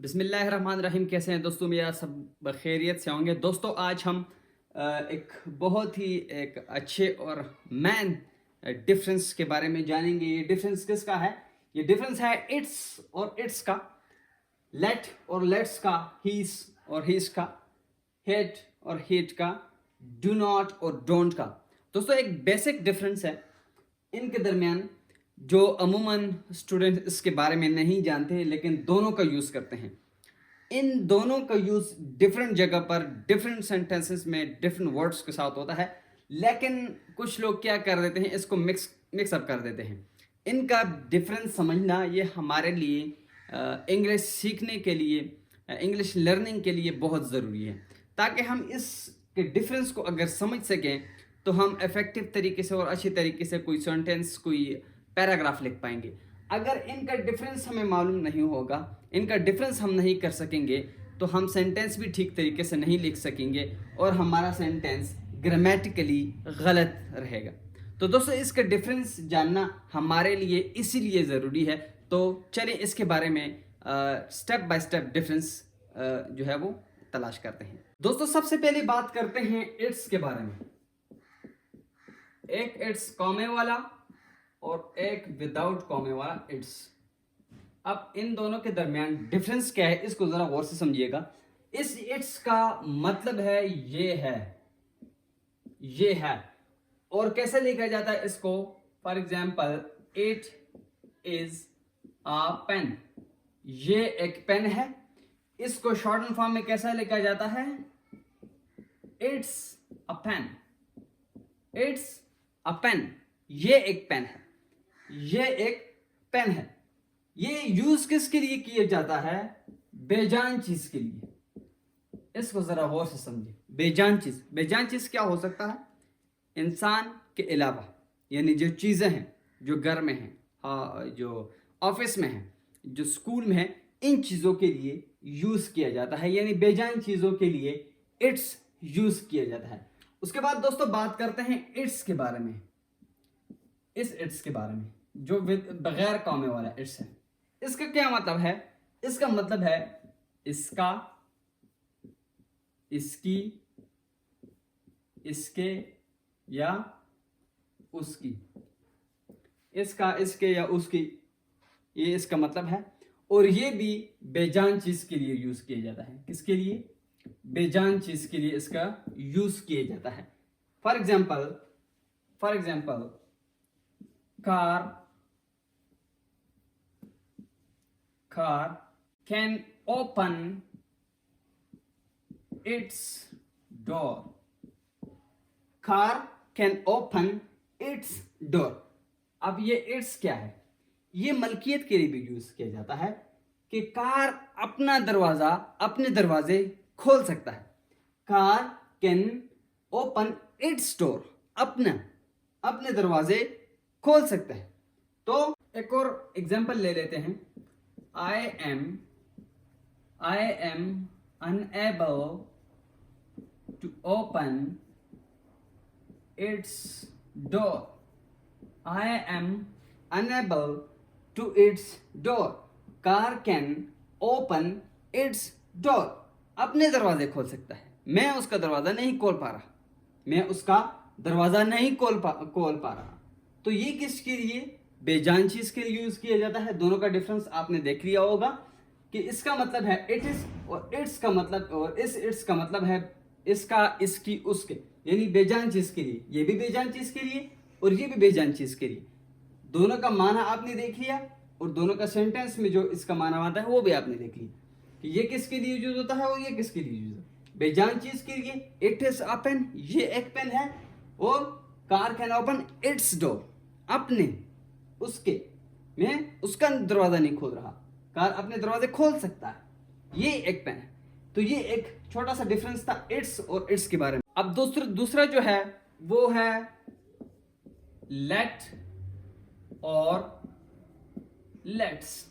बिस्मिल्लाहिर्रहमानिर्रहीम। कैसे हैं दोस्तों? मेरा सब खैरियत से होंगे। दोस्तों आज हम एक बहुत ही एक अच्छे और मैन डिफरेंस के बारे में जानेंगे। ये डिफरेंस किसका है? ये डिफरेंस है इट्स और इट्स का, लेट और लेट्स का, हीस और हीस का, हेट और हेट का, डू नॉट और डोंट का। दोस्तों एक बेसिक डिफरेंस है इनके दरमियान जो अमूमन स्टूडेंट इसके बारे में नहीं जानते, लेकिन दोनों का यूज़ करते हैं। इन दोनों का यूज़ डिफरेंट जगह पर डिफरेंट सेंटेंसेस में डिफरेंट वर्ड्स के साथ होता है, लेकिन कुछ लोग क्या कर देते हैं, इसको मिक्सअप कर देते हैं। इनका डिफरेंस समझना ये हमारे लिए इंग्लिश सीखने के लिए, इंग्लिश लर्निंग के लिए बहुत ज़रूरी है, ताकि हम इस के डिफरेंस को अगर समझ सकें तो हम इफ़ेक्टिव तरीके से और अच्छी तरीके से कोई सेंटेंस, कोई पैराग्राफ लिख पाएंगे। अगर इनका डिफरेंस हमें मालूम नहीं होगा, इनका डिफरेंस हम नहीं कर सकेंगे, तो हम सेंटेंस भी ठीक तरीके से नहीं लिख सकेंगे और हमारा सेंटेंस ग्रामेटिकली गलत रहेगा। तो दोस्तों इसका डिफरेंस जानना हमारे लिए इसीलिए ज़रूरी है। तो चलिए इसके बारे में स्टेप बाय स्टेप डिफरेंस जो है वो तलाश करते हैं। दोस्तों सबसे पहले बात करते हैं इट्स के बारे में। एक इट्स कॉमे वाला और एक विदाउट कॉमे वाला इट्स। अब इन दोनों के दरमियान डिफरेंस क्या है, इसको जरा गौर से समझिएगा। इस इट्स का मतलब है ये है। और कैसे लिखा जाता है इसको? For example, it is a pen. ये एक पेन है। इसको शॉर्टन फॉर्म में कैसा लिखा जाता है? It's a pen. It's a pen. ये एक पेन है। ये एक पेन है। ये यूज किसके लिए किया जाता है? बेजान चीज के लिए। इसको जरा गौर से समझिए। बेजान चीज क्या हो सकता है? इंसान के अलावा, यानी जो चीजें हैं, जो घर में हैं, हाँ, जो ऑफिस में हैं, जो स्कूल में हैं, इन चीजों के लिए यूज किया जाता है, यानी बेजान चीजों के लिए इट्स यूज किया जाता है। उसके बाद दोस्तों बात करते हैं इट्स के बारे में। इस इट्स के बारे में जो बगैर कॉमे वाला इट्स है। इसका क्या मतलब है? इसका मतलब है इसका, इसकी, इसके या उसकी। इसका, इसके या उसकी, ये इसका मतलब है। और ये भी बेजान चीज के लिए यूज किया जाता है। किसके लिए? बेजान चीज के लिए इसका यूज किया जाता है। For example, car can open its door. car can open its door. अब ये इट्स क्या है? ये मलकियत के लिए भी यूज किया जाता है कि कार अपना दरवाजा, अपने दरवाजे खोल सकता है। Car can open it's door. अपने दरवाजे खोल सकता है। तो एक और एग्जांपल ले लेते हैं। I am unable to open its door. I am unable to its door. Car can open its door. अपने दरवाजे खोल सकता है। मैं उसका दरवाजा नहीं खोल पा रहा। तो ये किसके लिए? बेजान चीज के लिए यूज किया जाता है। दोनों का डिफरेंस आपने देख लिया होगा कि इसका मतलब है इट इज, और इट्स का मतलब, और इस इट्स का मतलब है इसका, इसकी, उसके, यानी बेजान चीज के लिए। ये भी बेजान चीज के लिए और ये भी बेजान चीज के लिए। दोनों का माना आपने देख लिया और दोनों का सेंटेंस में जो इसका माना आता है वो भी आपने देख लिया कि ये किसके लिए यूज होता है और ये किसके लिए यूज होता है। बेजान चीज के लिए इट इज अ पेन, ये एक पेन है। और car can open it's door, अपने, उसके, मैं उसका दरवाजा नहीं खोल रहा, कार अपने दरवाजे खोल सकता है, ये एक पेन है। तो ये एक छोटा सा डिफरेंस था इट्स और इट्स के बारे में। अब दूसरा जो है वो है लेट और लेट्स।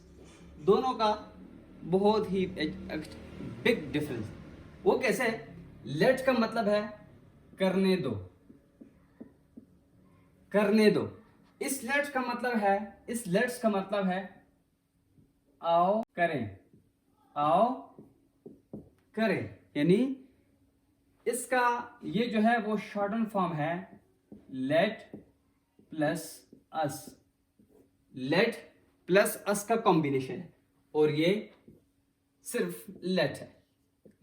दोनों का बहुत ही बिग डिफरेंस। वो कैसे है? लेट का मतलब है करने दो, करने दो। इस लेट्स का मतलब है आओ करें, आओ करें, यानी इसका ये जो है वो शॉर्टन फॉर्म है लेट प्लस अस। लेट प्लस अस का कॉम्बिनेशन है और ये सिर्फ लेट है।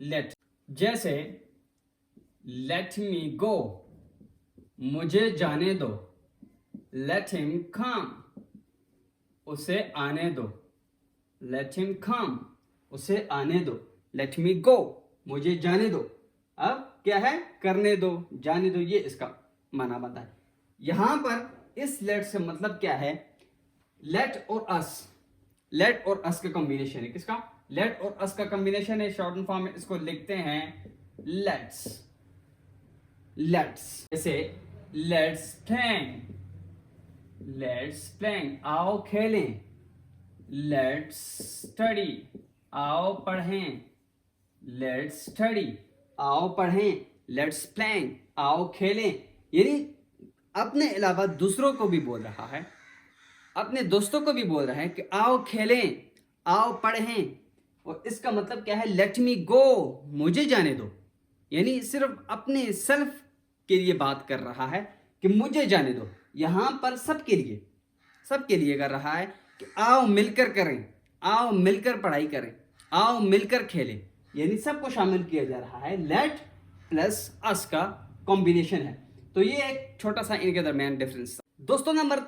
लेट जैसे लेट मी गो, मुझे जाने दो। लेट हिम कम, उसे आने दो। लेट हिम कम, उसे आने दो। लेट मी गो, मुझे जाने दो। अब क्या है, करने दो, जाने दो, ये इसका माना बनता है। यहां पर इस लेट से मतलब क्या है, लेट और अस। लेट और अस का कॉम्बिनेशन है। किसका? लेट और अस का कॉम्बिनेशन है। शॉर्टन फॉर्म में इसको लिखते हैं लेट्स। लेट्स जैसे लेट्स प्लेइंग, लेट्स प्लेइंग, आओ खेलें। लेट्स स्टडी, आओ पढ़ें। लेट्स स्टडी, आओ पढ़ें। लेट्स प्लेइंग, आओ खेलें। यानी अपने अलावा दूसरों को भी बोल रहा है, अपने दोस्तों को भी बोल रहा है कि आओ खेलें, आओ पढ़ें। और इसका मतलब क्या है, लेट मी गो, मुझे जाने दो। यानी सिर्फ अपने सेल्फ के लिए बात कर रहा है कि मुझे जाने दो। यहां पर सबके लिए कर रहा है कि आओ मिलकर करें, आओ मिलकर पढ़ाई करें, आओ मिलकर खेलें। यानी सबको शामिल किया जा रहा है। लेट प्लस अस का कॉम्बिनेशन है। तो ये एक छोटा सा इनके दरमियान डिफरेंस। दोस्तों नंबर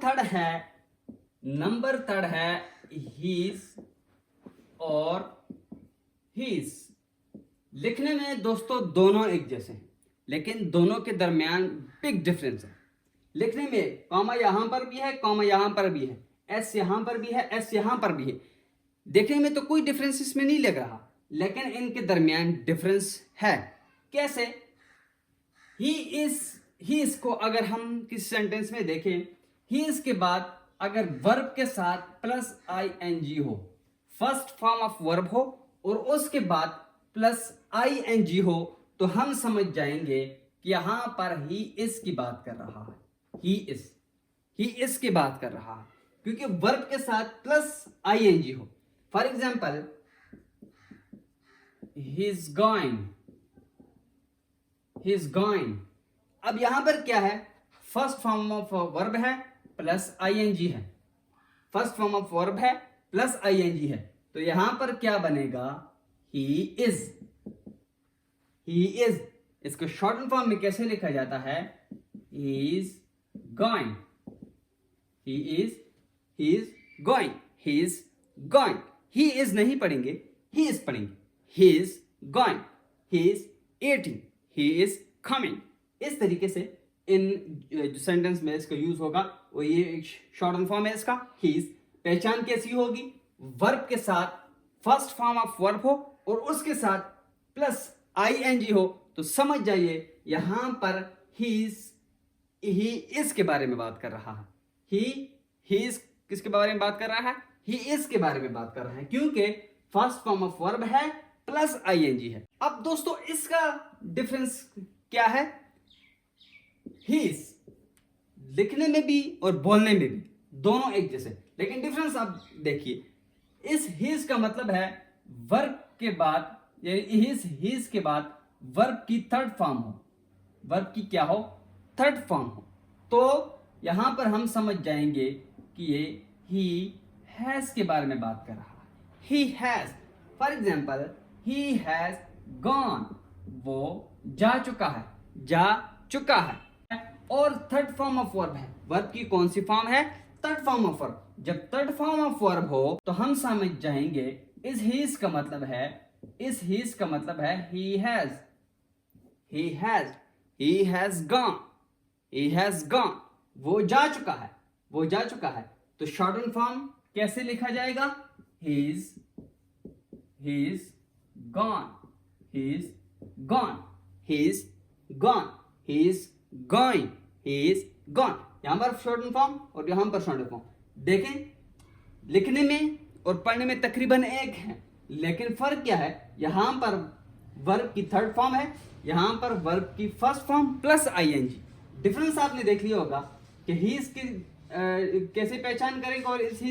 थर्ड है हीज और हीज। लिखने में दोस्तों दोनों एक जैसे हैं, लेकिन दोनों के दरमियान बिग डिफरेंस है। लिखने में कॉमा यहां पर भी है, कॉमा यहां पर भी है, एस यहां पर भी है, एस यहां पर भी है। देखने में तो कोई डिफरेंस इसमें नहीं लग रहा, लेकिन इनके दरमियान डिफरेंस है। कैसे? ही इज को अगर हम किसी सेंटेंस में देखें, ही इज के बाद अगर वर्ब के साथ प्लस ing हो, फर्स्ट फॉर्म ऑफ वर्ब हो और उसके बाद प्लस ing हो, तो हम समझ जाएंगे कि यहां पर ही इज की बात कर रहा है। ही इज की बात कर रहा है, क्योंकि वर्ब के साथ प्लस ing हो। For example, he is going. अब यहां पर क्या है, फर्स्ट फॉर्म ऑफ वर्ब है प्लस ing है। फर्स्ट फॉर्म ऑफ वर्ब है प्लस ing है, तो यहां पर क्या बनेगा, ही इज। इसको शॉर्टन फॉर्म में कैसे लिखा जाता है, he is going. He is नहीं पढ़ेंगे, ही इज पढ़ेंगे। He is going, he is eating, he is coming. इस तरीके से इन जो सेंटेंस में इसका यूज होगा वो ये एक शॉर्टन फॉर्म है इसका, ही इज। पहचान कैसी होगी, वर्ब के साथ फर्स्ट फॉर्म ऑफ वर्ब हो और उसके साथ प्लस ing हो, तो समझ जाइए यहां पर ही इज के बारे में बात कर रहा है। ही इज किसके बारे में बात कर रहा है, ही इज के बारे में बात कर रहा है, क्योंकि फर्स्ट फॉर्म ऑफ वर्ब है प्लस ing है। अब दोस्तों इसका डिफरेंस क्या है, हीज लिखने में भी और बोलने में भी दोनों एक जैसे, लेकिन डिफरेंस आप देखिए। इस हीज का मतलब है वर्ब के बाद, यानी हीज के बाद वर्ब की थर्ड फॉर्म हो, वर्ब की क्या हो, थर्ड फॉर्म हो, तो यहां पर हम समझ जाएंगे कि ये ही हैज के बारे में बात कर रहा है। He has, for example, he has gone, वो जा चुका है। और थर्ड फॉर्म ऑफ वर्ब है, वर्ब की कौन सी फॉर्म है, थर्ड फॉर्म ऑफ वर्ब। जब थर्ड फॉर्म ऑफ वर्ब हो तो हम समझ जाएंगे इस हीज का मतलब है ही हैज गॉन, वो जा चुका है। तो शॉर्टन फॉर्म कैसे लिखा जाएगा, he is gone, he is gone। यहां पर शॉर्टन फॉर्म और यहां पर शॉर्टन फॉर्म। देखें, लिखने में और पढ़ने में तकरीबन एक है, लेकिन फर्क क्या है, यहां पर वर्ब की थर्ड फॉर्म है, यहां पर वर्ब की first form plus ing। Difference आपने देख लिया होगा कि हीज की कैसे पहचान करेंगे, और इस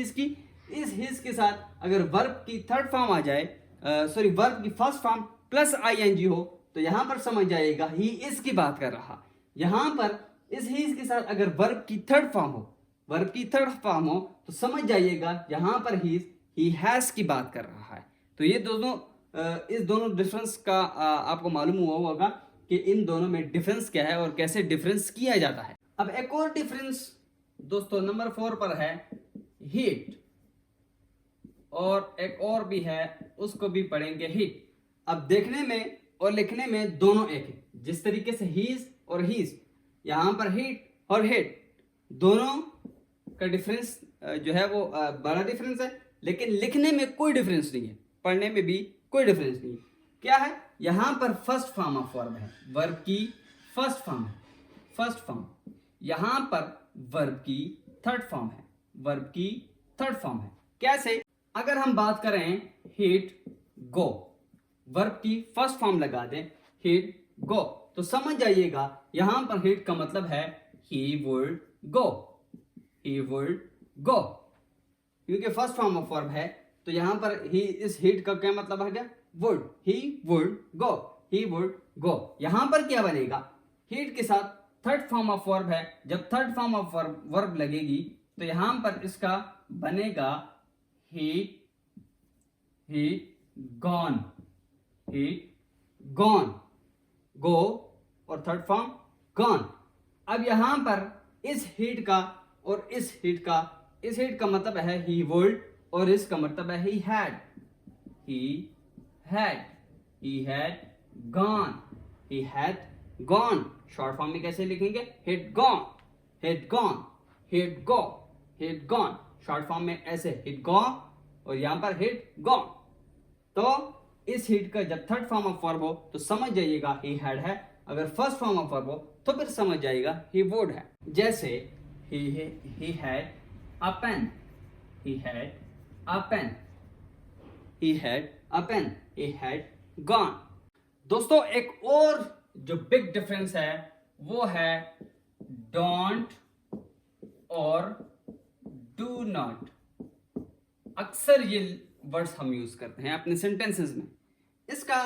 हीज के साथ अगर वर्ब की थर्ड फॉर्म आ जाए सॉरी वर्ब की फर्स्ट फॉर्म प्लस आईएनजी हो तो यहां पर समझ जाइएगा ही इज की बात कर रहा। यहां पर इस ही के साथ अगर वर्ब की थर्ड फॉर्म हो, वर्ब की थर्ड फॉर्म हो तो समझ जाइएगा यहां पर ही हैज की बात कर रहा है। तो ये दोनों इस दोनों डिफरेंस का आपको मालूम हुआ होगा कि इन दोनों में डिफरेंस क्या है और कैसे डिफरेंस किया जाता है। अब एक और डिफरेंस दोस्तों नंबर 4 पर है हीट, और एक और भी है उसको भी पढ़ेंगे हीट। अब देखने में और लिखने में दोनों एक है, जिस तरीके से हीज और हीज, यहां पर हीट और हेट दोनों का डिफरेंस जो है वो बड़ा डिफरेंस है, लेकिन लिखने में कोई डिफरेंस नहीं है, पढ़ने में भी कोई डिफरेंस नहीं है। क्या है, यहां पर फर्स्ट फॉर्म ऑफ वर्ब है, वर्ब की फर्स्ट फॉर्म है, फर्स्ट फॉर्म। यहां पर वर्ब की थर्ड फॉर्म है, वर्ब की थर्ड फॉर्म है। कैसे, अगर हम बात करें हिट गो, वर्ब की फर्स्ट फॉर्म लगा दें हिट गो, तो समझ जाइएगा यहां पर हिट का मतलब है he would go, he would go, क्योंकि फर्स्ट फॉर्म ऑफ वर्ब है। तो यहां पर ही इस हिट का क्या मतलब है, would, he would go, he would go. यहां पर क्या बनेगा, हिट के साथ थर्ड फॉर्म ऑफ वर्ब है, जब थर्ड फॉर्म ऑफ वर्ब लगेगी तो यहां पर इसका बनेगा ही गॉन, ही गॉन, गो और थर्ड फॉर्म गॉन। अब यहां पर इस हीट का और इस हीट का, इस हीट का मतलब है ही वुड और इसका मतलब है he had, he had gone, he had gone. Short form में कैसे लिखेंगे, he'd gone, he'd gone, he'd go, he'd gone. Short form में ऐसे हिट गॉन और यहां पर हिट गॉन। तो इस हिट का जब थर्ड फॉर्म ऑफ वर्ब हो तो समझ जाइएगा ही हैड है, अगर फर्स्ट फॉर्म ऑफ वर्ब हो तो फिर समझ जाइएगा ही वुड है। जैसे he had a pen, he had a pen, he had a pen, he had gone। दोस्तों एक और जो बिग डिफरेंस है वो है डोंट और डू नॉट। अक्सर ये वर्ड्स हम यूज करते हैं अपने सेंटेंसेस में। इसका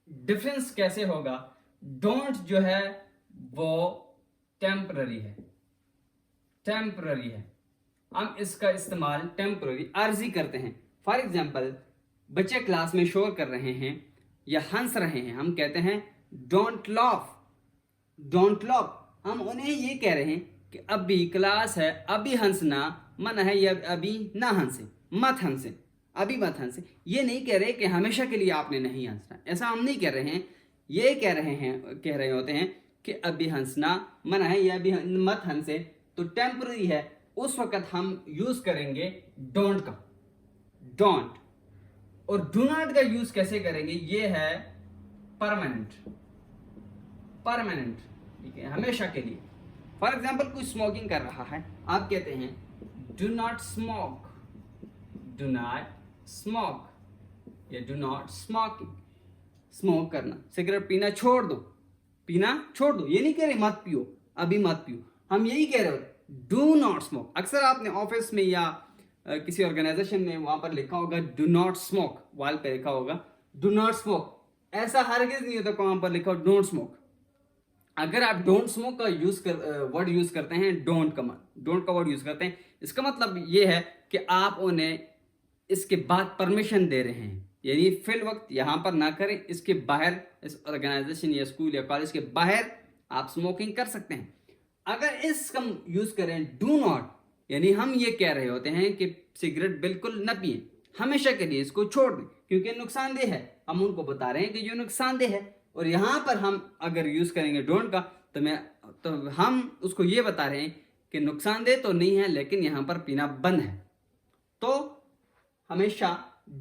डिफरेंस कैसे होगा, डोंट जो है वो टेम्पररी है, टेम्पररी है, हम इसका इस्तेमाल टेम्पररी आर्जी करते हैं। फॉर एग्जाम्पल बच्चे क्लास में शोर कर रहे हैं या हंस रहे हैं, हम कहते हैं डोंट लाफ, डोंट लाफ। हम उन्हें ये कह रहे हैं कि अभी क्लास है, अभी हंसना मना है, या अभी ना हंसे, मत हंसे, अभी मत हंसे। ये नहीं कह रहे कि हमेशा के लिए आपने नहीं हंसना, ऐसा हम नहीं कह रहे हैं। ये कह रहे होते हैं कि अभी हंसना मना है या अभी मत हंसे, तो टेम्पररी है, उस वक्त हम यूज करेंगे डोंट का, डोंट। और डू नॉट का यूज कैसे करेंगे, ये है परमानेंट, परमानेंट, ठीक है, हमेशा के लिए। फॉर एग्जाम्पल कोई स्मोकिंग कर रहा है, आप कहते हैं do not smoke, do not smoke, या डू नॉट स्मोकिंग, स्मोक करना, सिगरेट पीना छोड़ दो, पीना छोड़ दो। ये नहीं कह रहे मत पियो, अभी मत पियो, हम यही कह रहे होते डू नॉट स्मोक। अक्सर आपने ऑफिस में या किसी ऑर्गेनाइजेशन में वहां पर लिखा होगा डू नॉट स्मोक, वॉल पे लिखा होगा डू नॉट स्मोक, ऐसा हरगिज नहीं होता वहां पर लिखा हो डोंट स्मोक। अगर आप डोंट स्मोक का वर्ड यूज करते हैं, डोंट का वर्ड यूज करते हैं, इसका मतलब ये है कि आप उन्हें इसके बाद परमिशन दे रहे हैं, यानी फिल वक्त यहां पर ना करें, इसके बाहर, इस ऑर्गेनाइजेशन या स्कूल या कॉलेज के बाहर आप स्मोकिंग कर सकते हैं। अगर इसका यूज करें डू नॉट, यानी हम ये कह रहे होते हैं कि सिगरेट बिल्कुल न पिए, हमेशा के लिए इसको छोड़ दें क्योंकि नुकसानदेह है, हम उनको बता रहे हैं कि जो नुकसानदेह है। और यहां पर हम अगर यूज करेंगे डोंट का तो हम उसको ये बता रहे हैं कि नुकसानदेह तो नहीं है, लेकिन यहां पर पीना बंद है। तो हमेशा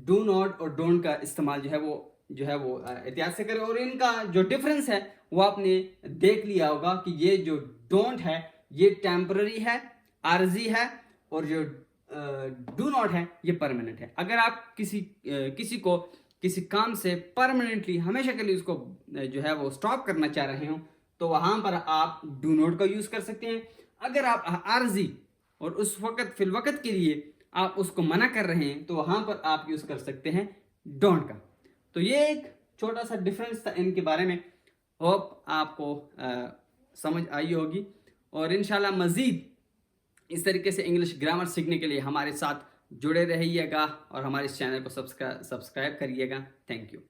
डू नॉट और डोंट का इस्तेमाल जो है वो एहतियात से करें। और इनका जो डिफरेंस है वो आपने देख लिया होगा कि ये जो डोंट है ये टेम्पररी है, आर्जी है, और जो डू नॉट है ये परमानेंट है। अगर आप किसी को किसी काम से परमानेंटली हमेशा के लिए उसको जो है वो स्टॉप करना चाह रहे हो तो वहां पर आप डू नॉट का यूज कर सकते हैं। अगर आप आर्जी और उस वक्त फिल वक्त के लिए आप उसको मना कर रहे हैं तो वहां पर आप यूज कर सकते हैं डोंट का। तो ये एक छोटा सा डिफरेंस था इनके बारे में। होप आपको समझ आई होगी, और इंशाल्लाह मज़ीद इस तरीके से इंग्लिश ग्रामर सीखने के लिए हमारे साथ जुड़े रहिएगा और हमारे इस चैनल को सब्सक्राइब करिएगा। Thank you.